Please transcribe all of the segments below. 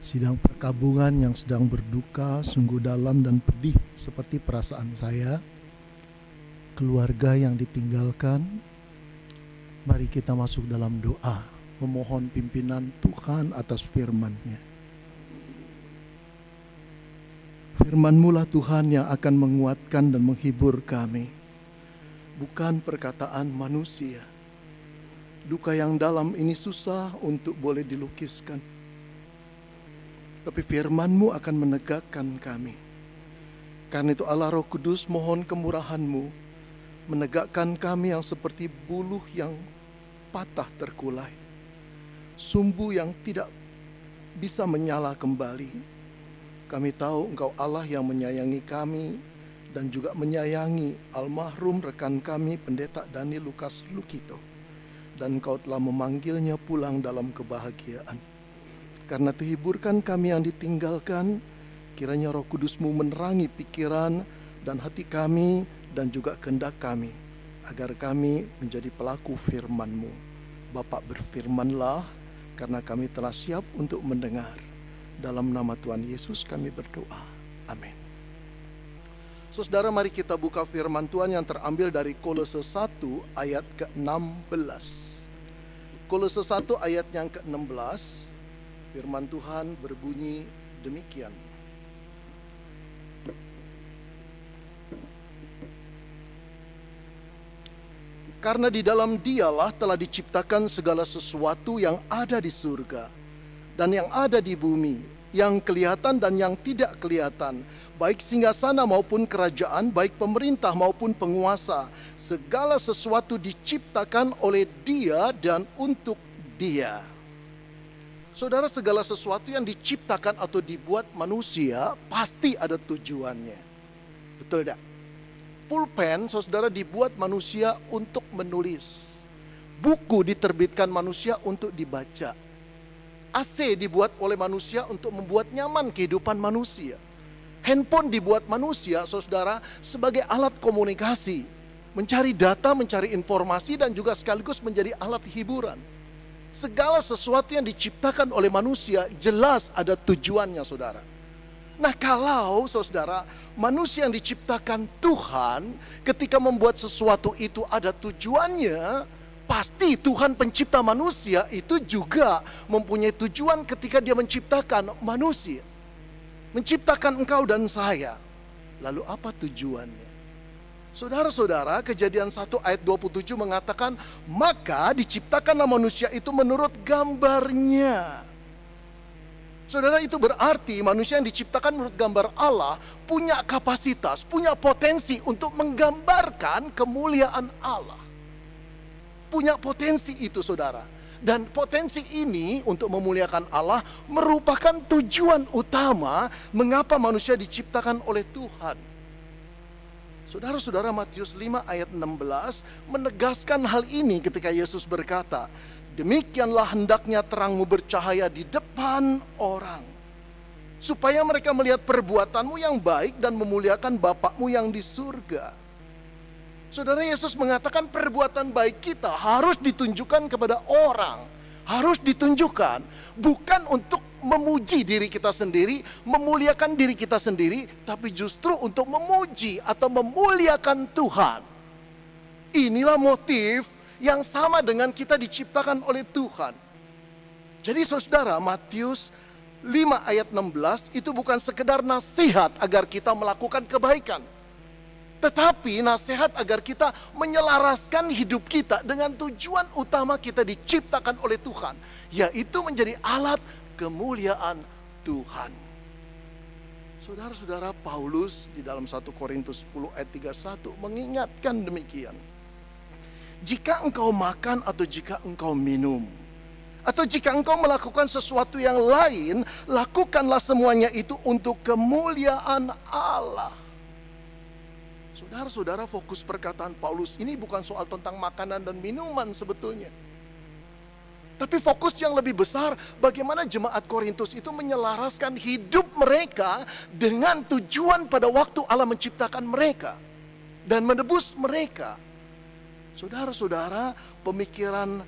Sidang perkabungan yang sedang berduka sungguh dalam dan pedih seperti perasaan saya. Keluarga yang ditinggalkan, mari kita masuk dalam doa, memohon pimpinan Tuhan atas firman-Nya. Firman-Mu lah Tuhan yang akan menguatkan dan menghibur kami, bukan perkataan manusia. Duka yang dalam ini susah untuk boleh dilukiskan, tapi firman-Mu akan menegakkan kami. Karena itu Allah Roh Kudus, mohon kemurahan-Mu menegakkan kami yang seperti buluh yang patah terkulai, sumbu yang tidak bisa menyala kembali. Kami tahu Engkau Allah yang menyayangi kami dan juga menyayangi almarhum rekan kami Pendeta Dani Lukas Lukito, dan Engkau telah memanggilnya pulang dalam kebahagiaan. Karena hiburkan kami yang ditinggalkan, kiranya Roh Kudus-Mu menerangi pikiran dan hati kami dan juga kehendak kami, agar kami menjadi pelaku firman-Mu. Bapak, berfirmanlah, karena kami telah siap untuk mendengar. Dalam nama Tuhan Yesus kami berdoa. Amin. Saudara, mari kita buka firman Tuhan yang terambil dari Kolose 1 ayat ke-16. Kolose 1 ayat yang ke-16. Firman Tuhan berbunyi demikian. Karena di dalam Dialah telah diciptakan segala sesuatu yang ada di surga dan yang ada di bumi, yang kelihatan dan yang tidak kelihatan, baik singgasana maupun kerajaan, baik pemerintah maupun penguasa. Segala sesuatu diciptakan oleh Dia dan untuk Dia. Saudara, segala sesuatu yang diciptakan atau dibuat manusia pasti ada tujuannya. Betul tidak? Pulpen, saudara, dibuat manusia untuk menulis. Buku diterbitkan manusia untuk dibaca. AC dibuat oleh manusia untuk membuat nyaman kehidupan manusia. Handphone dibuat manusia, saudara, sebagai alat komunikasi. Mencari data, mencari informasi, dan juga sekaligus menjadi alat hiburan. Segala sesuatu yang diciptakan oleh manusia jelas ada tujuannya, saudara. Nah, kalau saudara, manusia yang diciptakan Tuhan, ketika membuat sesuatu itu ada tujuannya, pasti Tuhan pencipta manusia itu juga mempunyai tujuan ketika Dia menciptakan manusia. Menciptakan engkau dan saya. Lalu apa tujuannya? Saudara-saudara, Kejadian 1 ayat 27 mengatakan, maka diciptakanlah manusia itu menurut gambarnya. Saudara, itu berarti manusia yang diciptakan menurut gambar Allah punya kapasitas, punya potensi untuk menggambarkan kemuliaan Allah. Punya potensi itu, saudara. Dan potensi ini untuk memuliakan Allah merupakan tujuan utama mengapa manusia diciptakan oleh Tuhan. Saudara-saudara, Matius 5 ayat 16 menegaskan hal ini ketika Yesus berkata, demikianlah hendaknya terangmu bercahaya di depan orang, supaya mereka melihat perbuatanmu yang baik dan memuliakan Bapakmu yang di surga. Saudara, Yesus mengatakan perbuatan baik kita harus ditunjukkan kepada orang. Harus ditunjukkan, bukan untuk memuji diri kita sendiri, memuliakan diri kita sendiri, tapi justru untuk memuji atau memuliakan Tuhan. Inilah motif yang sama dengan kita diciptakan oleh Tuhan. Jadi saudara, Matius 5 ayat 16 itu bukan sekedar nasihat agar kita melakukan kebaikan, tetapi nasihat agar kita menyelaraskan hidup kita dengan tujuan utama kita diciptakan oleh Tuhan, yaitu menjadi alat kemuliaan Tuhan. Saudara-saudara, Paulus di dalam 1 Korintus 10 ayat 31 mengingatkan demikian. Jika engkau makan atau jika engkau minum, atau jika engkau melakukan sesuatu yang lain, lakukanlah semuanya itu untuk kemuliaan Allah. Saudara-saudara, fokus perkataan Paulus ini bukan soal tentang makanan dan minuman sebetulnya. Tapi fokus yang lebih besar, bagaimana jemaat Korintus itu menyelaraskan hidup mereka dengan tujuan pada waktu Allah menciptakan mereka dan menebus mereka. Saudara-saudara, pemikiran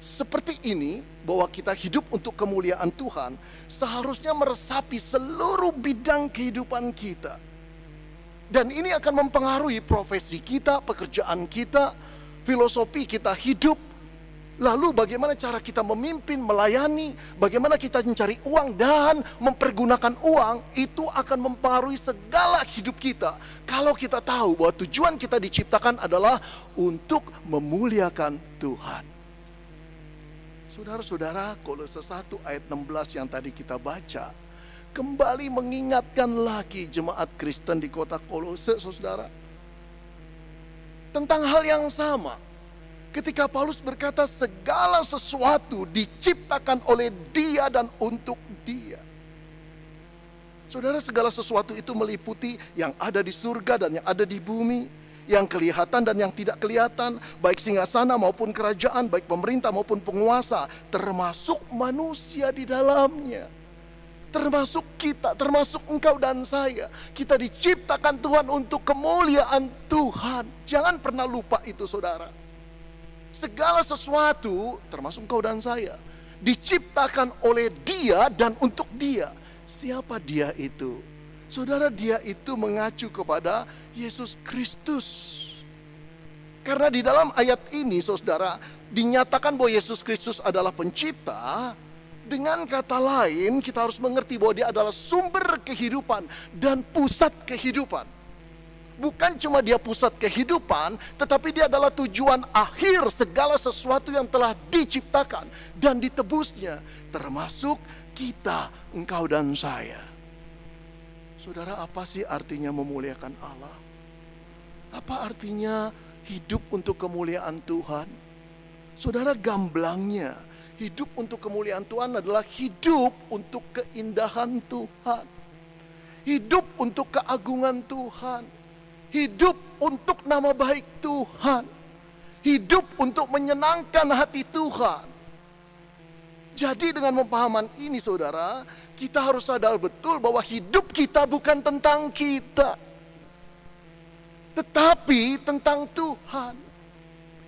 seperti ini, bahwa kita hidup untuk kemuliaan Tuhan, seharusnya meresapi seluruh bidang kehidupan kita. Dan ini akan mempengaruhi profesi kita, pekerjaan kita, filosofi kita hidup. Lalu bagaimana cara kita memimpin, melayani, bagaimana kita mencari uang dan mempergunakan uang, itu akan mempengaruhi segala hidup kita. Kalau kita tahu bahwa tujuan kita diciptakan adalah untuk memuliakan Tuhan. Saudara-saudara, Kolose 1 ayat 16 yang tadi kita baca, kembali mengingatkan lagi jemaat Kristen di kota Kolose, saudara, tentang hal yang sama. Ketika Paulus berkata segala sesuatu diciptakan oleh Dia dan untuk Dia. Saudara, segala sesuatu itu meliputi yang ada di surga dan yang ada di bumi, yang kelihatan dan yang tidak kelihatan, baik singgasana maupun kerajaan, baik pemerintah maupun penguasa, termasuk manusia di dalamnya. Termasuk kita, termasuk engkau dan saya. Kita diciptakan Tuhan untuk kemuliaan Tuhan. Jangan pernah lupa itu, saudara. Segala sesuatu, termasuk engkau dan saya, diciptakan oleh Dia dan untuk Dia. Siapa Dia itu? Saudara, Dia itu mengacu kepada Yesus Kristus. Karena di dalam ayat ini, saudara, dinyatakan bahwa Yesus Kristus adalah pencipta. Dengan kata lain, kita harus mengerti bahwa Dia adalah sumber kehidupan dan pusat kehidupan. Bukan cuma Dia pusat kehidupan, tetapi Dia adalah tujuan akhir segala sesuatu yang telah diciptakan dan ditebusnya, termasuk kita, engkau dan saya. Saudara, apa sih artinya memuliakan Allah? Apa artinya hidup untuk kemuliaan Tuhan? Saudara, gamblangnya, hidup untuk kemuliaan Tuhan adalah hidup untuk keindahan Tuhan. Hidup untuk keagungan Tuhan. Hidup untuk nama baik Tuhan. Hidup untuk menyenangkan hati Tuhan. Jadi dengan pemahaman ini, saudara, kita harus sadar betul bahwa hidup kita bukan tentang kita, tetapi tentang Tuhan.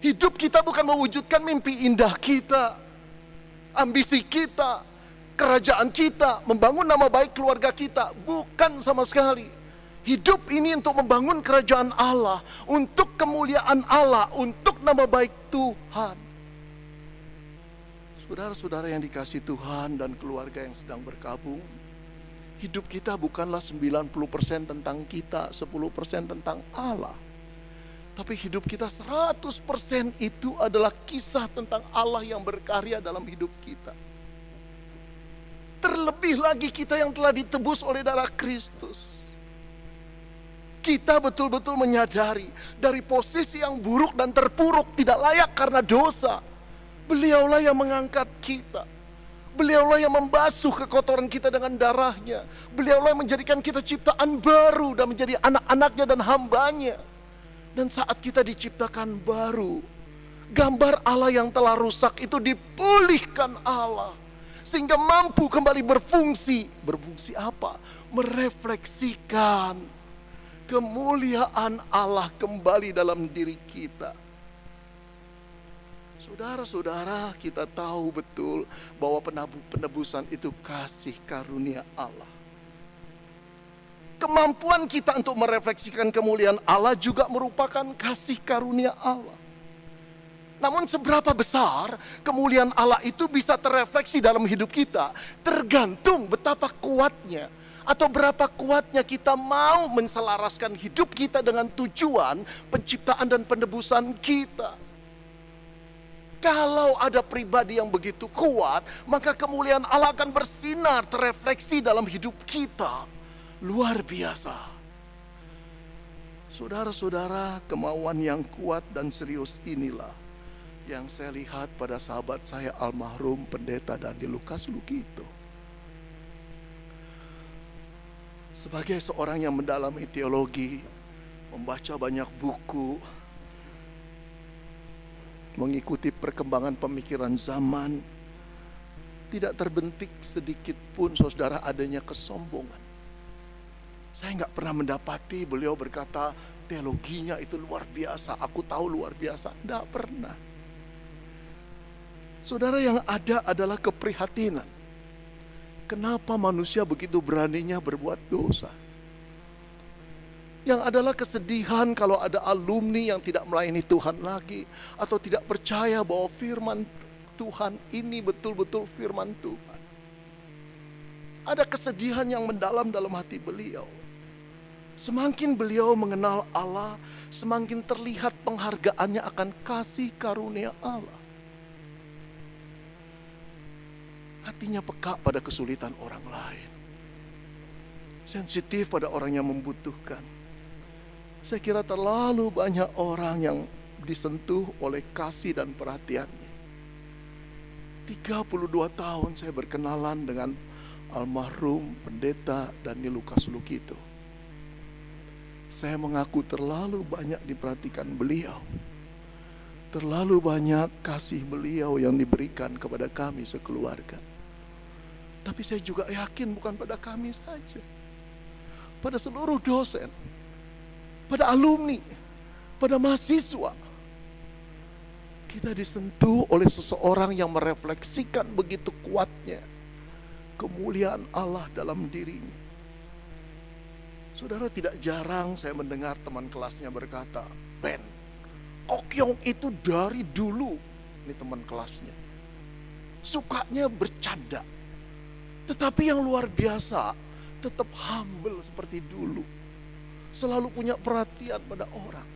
Hidup kita bukan mewujudkan mimpi indah kita, ambisi kita, kerajaan kita, membangun nama baik keluarga kita. Bukan sama sekali. Hidup ini untuk membangun kerajaan Allah, untuk kemuliaan Allah, untuk nama baik Tuhan. Saudara-saudara yang dikasihi Tuhan dan keluarga yang sedang berkabung, hidup kita bukanlah 90% tentang kita, 10% tentang Allah. Tapi hidup kita 100% itu adalah kisah tentang Allah yang berkarya dalam hidup kita. Terlebih lagi kita yang telah ditebus oleh darah Kristus. Kita betul-betul menyadari dari posisi yang buruk dan terpuruk, tidak layak karena dosa. Beliaulah yang mengangkat kita. Beliaulah yang membasuh kekotoran kita dengan darahnya. Beliaulah yang menjadikan kita ciptaan baru dan menjadi anak-anaknya dan hambanya. Dan saat kita diciptakan baru, gambar Allah yang telah rusak itu dipulihkan Allah. Sehingga mampu kembali berfungsi. Berfungsi apa? Merefleksikan kemuliaan Allah kembali dalam diri kita. Saudara-saudara, kita tahu betul bahwa penebusan itu kasih karunia Allah. Kemampuan kita untuk merefleksikan kemuliaan Allah juga merupakan kasih karunia Allah. Namun seberapa besar kemuliaan Allah itu bisa terefleksi dalam hidup kita, tergantung betapa kuatnya atau berapa kuatnya kita mau menselaraskan hidup kita dengan tujuan penciptaan dan penebusan kita. Kalau ada pribadi yang begitu kuat, maka kemuliaan Allah akan bersinar, terefleksi dalam hidup kita. Luar biasa. Saudara-saudara, kemauan yang kuat dan serius inilah yang saya lihat pada sahabat saya almarhum Pendeta Dandi Lukas Lukito. Sebagai seorang yang mendalami teologi, membaca banyak buku, mengikuti perkembangan pemikiran zaman, tidak terbentik sedikit pun, saudara, adanya kesombongan. Saya nggak pernah mendapati beliau berkata teologinya itu luar biasa, aku tahu luar biasa. Nggak pernah. Saudara, yang ada adalah keprihatinan. Kenapa manusia begitu beraninya berbuat dosa? Yang adalah kesedihan kalau ada alumni yang tidak melayani Tuhan lagi, atau tidak percaya bahwa firman Tuhan ini betul-betul firman Tuhan. Ada kesedihan yang mendalam dalam hati beliau. Semakin beliau mengenal Allah, semakin terlihat penghargaannya akan kasih karunia Allah. Hatinya peka pada kesulitan orang lain, sensitif pada orang yang membutuhkan. Saya kira terlalu banyak orang yang disentuh oleh kasih dan perhatiannya. 32 tahun saya berkenalan dengan almarhum Pendeta Daniel Lukas Lukito. Saya mengaku terlalu banyak diperhatikan beliau. Terlalu banyak kasih beliau yang diberikan kepada kami sekeluarga. Tapi saya juga yakin bukan pada kami saja. Pada seluruh dosen, pada alumni, pada mahasiswa. Kita disentuh oleh seseorang yang merefleksikan begitu kuatnya kemuliaan Allah dalam dirinya. Saudara, tidak jarang saya mendengar teman kelasnya berkata, "Ben, Kokyong itu dari dulu," ini teman kelasnya, "sukanya bercanda. Tetapi yang luar biasa, tetap humble seperti dulu. Selalu punya perhatian pada orang."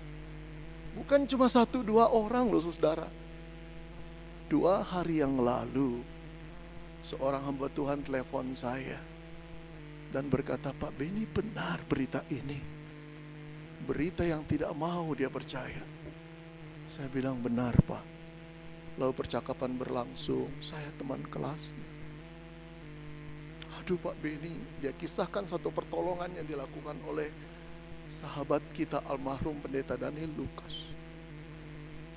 Bukan cuma 1-2 orang loh saudara. 2 hari yang lalu, seorang hamba Tuhan telepon saya dan berkata, "Pak Beni, benar berita ini. Berita yang tidak mau dia percaya." Saya bilang, "Benar Pak." Lalu percakapan berlangsung, saya teman kelasnya. "Aduh Pak Beni," dia kisahkan satu pertolongan yang dilakukan oleh sahabat kita almarhum Pendeta Daniel Lukas.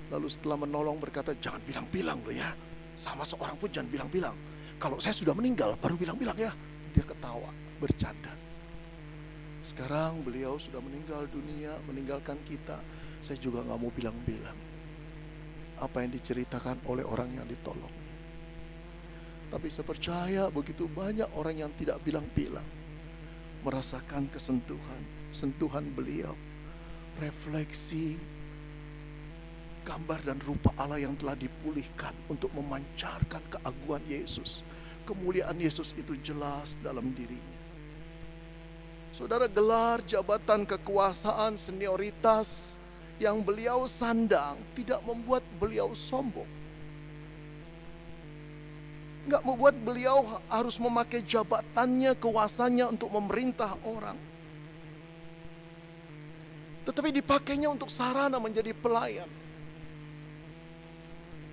Lalu setelah menolong berkata, "Jangan bilang-bilang loh ya. Sama seorang pun jangan bilang-bilang. Kalau saya sudah meninggal baru bilang-bilang ya." Dia ketawa, bercanda. Sekarang beliau sudah meninggal dunia, meninggalkan kita. Saya juga gak mau bilang-bilang apa yang diceritakan oleh orang yang ditolongnya. Tapi saya percaya begitu banyak orang yang tidak bilang-bilang merasakan sentuhan beliau, refleksi gambar dan rupa Allah yang telah dipulihkan untuk memancarkan keagungan Yesus. Kemuliaan Yesus itu jelas dalam dirinya. Saudara, gelar, jabatan, kekuasaan, senioritas yang beliau sandang tidak membuat beliau sombong. Enggak membuat beliau harus memakai jabatannya, kuasanya untuk memerintah orang. Tetapi dipakainya untuk sarana menjadi pelayan.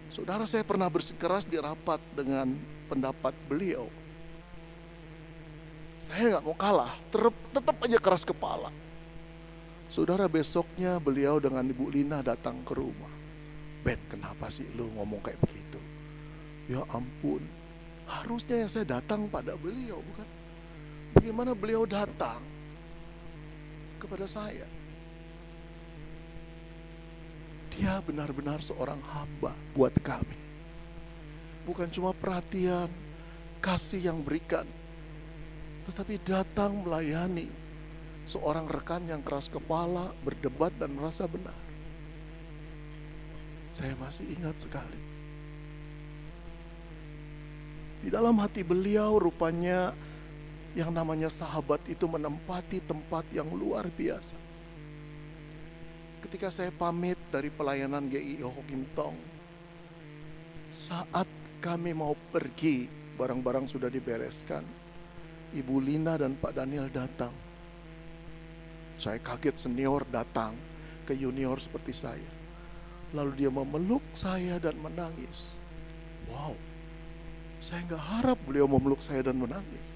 Saudara, saya pernah bersikeras di rapat dengan pendapat beliau. Saya nggak mau kalah, tetap aja keras kepala. Saudara, besoknya beliau dengan Ibu Lina datang ke rumah. "Ben, kenapa sih lu ngomong kayak begitu?" Ya ampun, harusnya yang saya datang pada beliau, bukan? Bagaimana beliau datang kepada saya? Dia benar-benar seorang hamba buat kami. Bukan cuma perhatian, kasih yang berikan, tetapi datang melayani seorang rekan yang keras kepala, berdebat dan merasa benar. Saya masih ingat sekali. Di dalam hati beliau rupanya yang namanya sahabat itu menempati tempat yang luar biasa. Ketika saya pamit dari pelayanan GIO Ho Kim Tong, saat kami mau pergi, barang-barang sudah dibereskan, Ibu Lina dan Pak Daniel datang. Saya kaget, senior datang ke junior seperti saya. Lalu dia memeluk saya dan menangis. Wow, saya gak harap beliau memeluk saya dan menangis.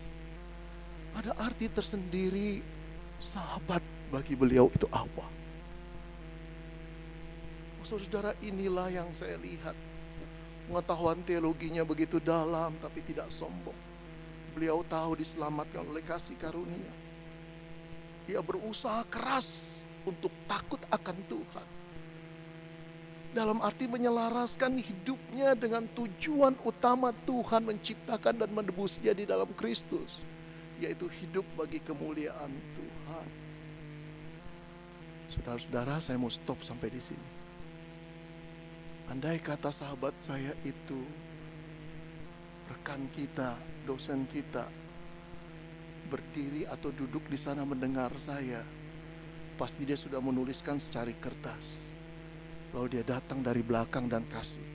Ada arti tersendiri sahabat bagi beliau itu apa? Saudara, inilah yang saya lihat. Pengetahuan teologinya begitu dalam tapi tidak sombong. Beliau tahu diselamatkan oleh kasih karunia. Dia berusaha keras untuk takut akan Tuhan. Dalam arti menyelaraskan hidupnya dengan tujuan utama Tuhan menciptakan dan menebus dia di dalam Kristus, yaitu hidup bagi kemuliaan Tuhan. Saudara-saudara, saya mau stop sampai di sini. Andai kata sahabat saya itu, rekan kita, dosen kita, berdiri atau duduk di sana mendengar saya, pasti dia sudah menuliskan secari kertas. Lalu dia datang dari belakang dan kasih.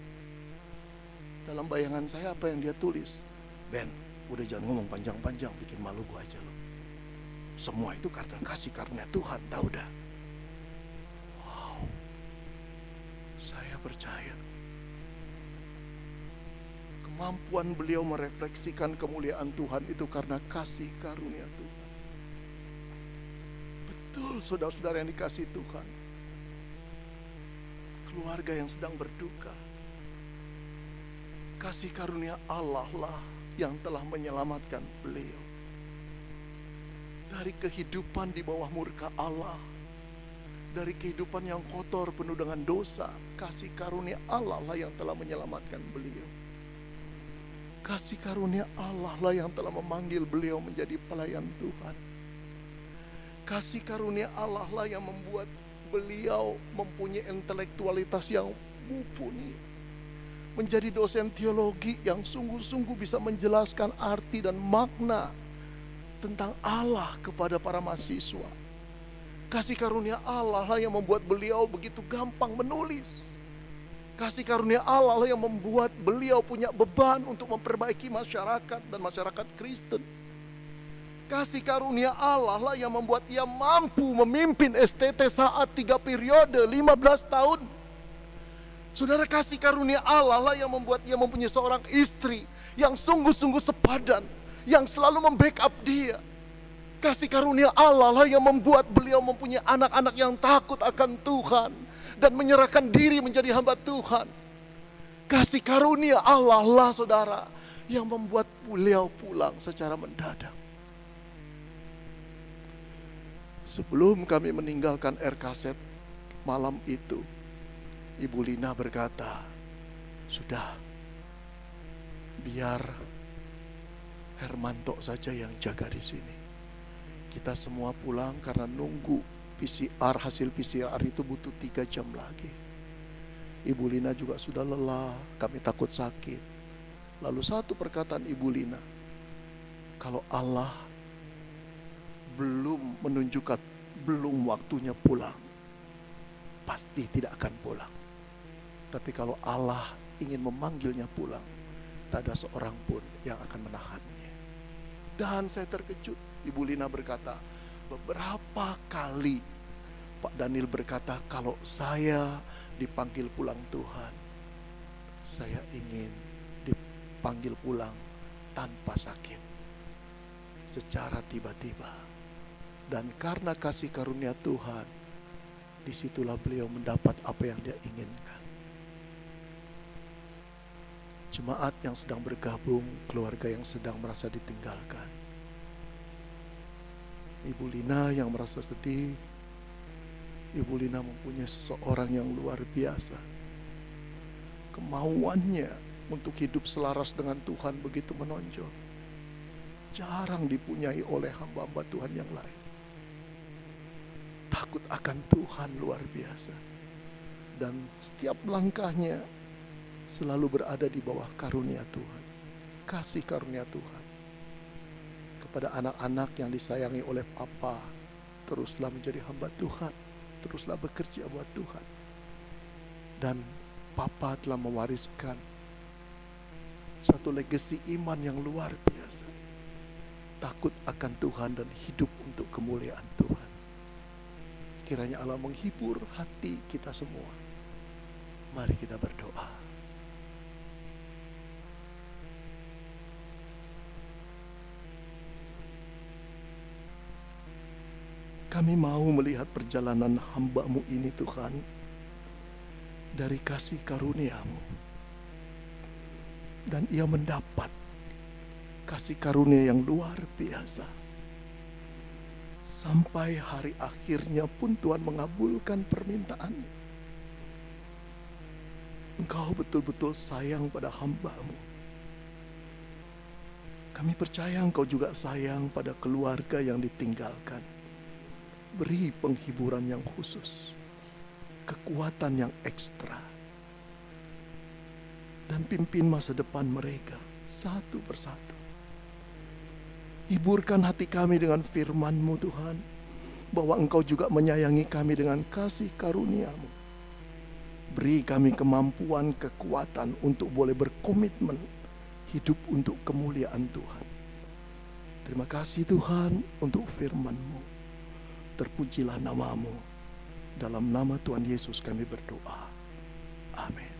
Dalam bayangan saya apa yang dia tulis? Ben, udah jangan ngomong panjang-panjang, bikin malu gua aja lo. Semua itu karena kasih karunia Tuhan, tahu dah. Wow, saya percaya kemampuan beliau merefleksikan kemuliaan Tuhan itu karena kasih karunia Tuhan. Betul, saudara-saudara yang dikasihi Tuhan. Keluarga yang sedang berduka, kasih karunia Allah lah yang telah menyelamatkan beliau dari kehidupan di bawah murka Allah, dari kehidupan yang kotor penuh dengan dosa. Kasih karunia Allah lah yang telah menyelamatkan beliau. Kasih karunia Allah lah yang telah memanggil beliau menjadi pelayan Tuhan. Kasih karunia Allah lah yang membuat beliau mempunyai intelektualitas yang mumpuni, menjadi dosen teologi yang sungguh-sungguh bisa menjelaskan arti dan makna tentang Allah kepada para mahasiswa. Kasih karunia Allah lah yang membuat beliau begitu gampang menulis. Kasih karunia Allah lah yang membuat beliau punya beban untuk memperbaiki masyarakat dan masyarakat Kristen. Kasih karunia Allah lah yang membuat ia mampu memimpin STT saat 3 periode 15 tahun. Saudara, kasih karunia Allah lah yang membuat ia mempunyai seorang istri yang sungguh-sungguh sepadan, yang selalu membackup dia. Kasih karunia Allah lah yang membuat beliau mempunyai anak-anak yang takut akan Tuhan dan menyerahkan diri menjadi hamba Tuhan. Kasih karunia Allah lah, saudara, yang membuat beliau pulang secara mendadak. Sebelum kami meninggalkan RKZ malam itu, Ibu Lina berkata, sudah, biar Hermanto saja yang jaga di sini. Kita semua pulang karena nunggu PCR, hasil PCR itu butuh 3 jam lagi. Ibu Lina juga sudah lelah, kami takut sakit. Lalu satu perkataan Ibu Lina, kalau Allah belum menunjukkan, belum waktunya pulang, pasti tidak akan pulang. Tapi kalau Allah ingin memanggilnya pulang, tak ada seorang pun yang akan menahannya. Dan saya terkejut, Ibu Lina berkata, beberapa kali Pak Daniel berkata, kalau saya dipanggil pulang Tuhan, saya ingin dipanggil pulang tanpa sakit, secara tiba-tiba. Dan karena kasih karunia Tuhan, disitulah beliau mendapat apa yang dia inginkan. Jemaat yang sedang bergabung, keluarga yang sedang merasa ditinggalkan, Ibu Lina yang merasa sedih, Ibu Lina mempunyai seseorang yang luar biasa. Kemauannya untuk hidup selaras dengan Tuhan begitu menonjol, jarang dipunyai oleh hamba-hamba Tuhan yang lain. Takut akan Tuhan luar biasa, dan setiap langkahnya selalu berada di bawah karunia Tuhan, kasih karunia Tuhan. Kepada anak-anak yang disayangi oleh Papa, teruslah menjadi hamba Tuhan, teruslah bekerja buat Tuhan. Dan Papa telah mewariskan satu legasi iman yang luar biasa, takut akan Tuhan dan hidup untuk kemuliaan Tuhan. Kiranya Allah menghibur hati kita semua. Mari kita berdoa. Kami mau melihat perjalanan hamba-Mu ini, Tuhan, dari kasih karunia-Mu. Dan ia mendapat kasih karunia yang luar biasa. Sampai hari akhirnya pun Tuhan mengabulkan permintaannya. Engkau betul-betul sayang pada hamba-Mu. Kami percaya Engkau juga sayang pada keluarga yang ditinggalkan. Beri penghiburan yang khusus, kekuatan yang ekstra, dan pimpin masa depan mereka satu persatu. Hiburkan hati kami dengan firman-Mu Tuhan, bahwa Engkau juga menyayangi kami dengan kasih karunia-Mu. Beri kami kemampuan, kekuatan untuk boleh berkomitmen hidup untuk kemuliaan Tuhan. Terima kasih Tuhan untuk firman-Mu. Terpujilah nama-Mu. Dalam nama Tuhan Yesus kami berdoa. Amin.